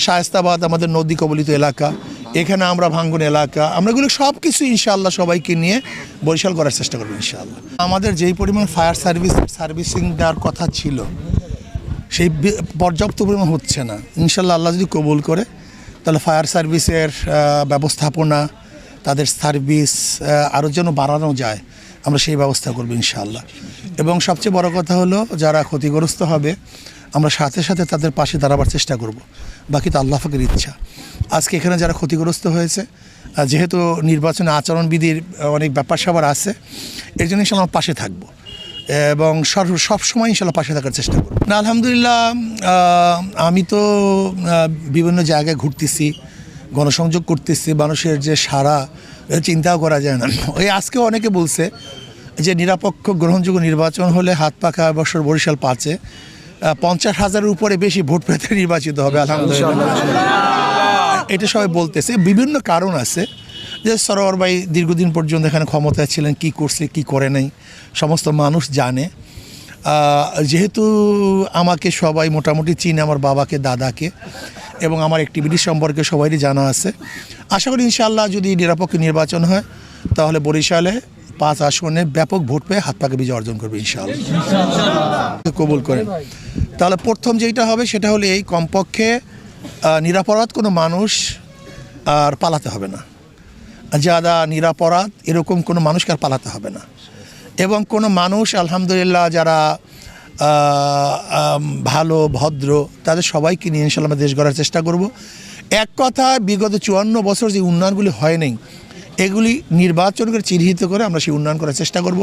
শায়েস্তাবাদ আমাদের নদী কবলিত এলাকা, এখানে আমরা ভাঙ্গন এলাকা, আমরা এগুলো সব কিছু ইনশাআল্লাহ সবাইকে নিয়ে বরিশাল করার চেষ্টা করবো ইনশাআল্লাহ। আমাদের যেই পরিমাণ ফায়ার সার্ভিসিং দেওয়ার কথা ছিল সেই পর্যাপ্ত পরিমাণ হচ্ছে না। ইনশাআল্লাহ আল্লাহ যদি কবুল করে তাহলে ফায়ার সার্ভিসের ব্যবস্থাপনা, তাদের সার্ভিস আরও যেন বাড়ানো যায়, আমরা সেই ব্যবস্থা করবো ইনশাআল্লাহ। এবং সবচেয়ে বড় কথা হলো যারা ক্ষতিগ্রস্ত হবে আমরা সাথে সাথে তাদের পাশে দাঁড়াবার চেষ্টা করব, বাকি তো আল্লাহ পাকের ইচ্ছা। আজকে এখানে যারা ক্ষতিগ্রস্ত হয়েছে, যেহেতু নির্বাচনে আচরণবিধির অনেক ব্যাপার স্যাপার আছে, এর জন্য ইনশাআল্লাহ পাশে থাকবো এবং সবসময় ইনশাআল্লাহ পাশে থাকার চেষ্টা করব। না, আলহামদুলিল্লাহ আমি তো বিভিন্ন জায়গায় ঘুরতেছি, গণসংযোগ করতেছি, মানুষের যে সারা চিন্তাও করা যায় না। ওই আজকেও অনেকে বলছে যে নিরপেক্ষ গ্রহণযোগ্য নির্বাচন হলে হাত পাখা বছর বরিশাল 5-এ 50,000-এর উপরে বেশি ভোট পেতে নির্বাচিত হবে আলহামদুলিল্লাহ। এটা সবাই বলতেছে, বিভিন্ন কারণ আছে। যে সরোয়ার ভাই দীর্ঘদিন পর্যন্ত এখানে ক্ষমতায় ছিলেন, কি করছে কি করে নাই সমস্ত মানুষ জানে। যেহেতু আমাকে সবাই মোটামুটি চিনে, আমার বাবাকে, দাদাকে এবং আমার অ্যাক্টিভিটি সম্পর্কে সবারই জানা আছে। আশা করি ইনশাআল্লাহ যদি নিরপেক্ষ নির্বাচন হয় তাহলে বরিশালে 5 আসনে ব্যাপক ভোট পেয়ে হাত পাকে বিজয় অর্জন করবে ইনশাআল্লাহ কবুল করেন। তাহলে প্রথম যেটা হবে সেটা হলো এই, কমপক্ষে নিরাপরাধ কোনো মানুষ আর পালাতে হবে না, যারা নিরাপরাধ এরকম কোনো মানুষকে আর পালাতে হবে না। এবং কোনো মানুষ আলহামদুলিল্লাহ যারা ভালো ভদ্র তাদের সবাইকে নিয়ে ইনশাআল্লাহ আমরা দেশ গড়ার চেষ্টা করব। এক কথা, বিগত 54 বছর যে উন্নয়নগুলি হয় নাই, এগুলি নির্বাচন করে চিহ্নিত করে আমরা সেই উন্নয়ন করার চেষ্টা করব।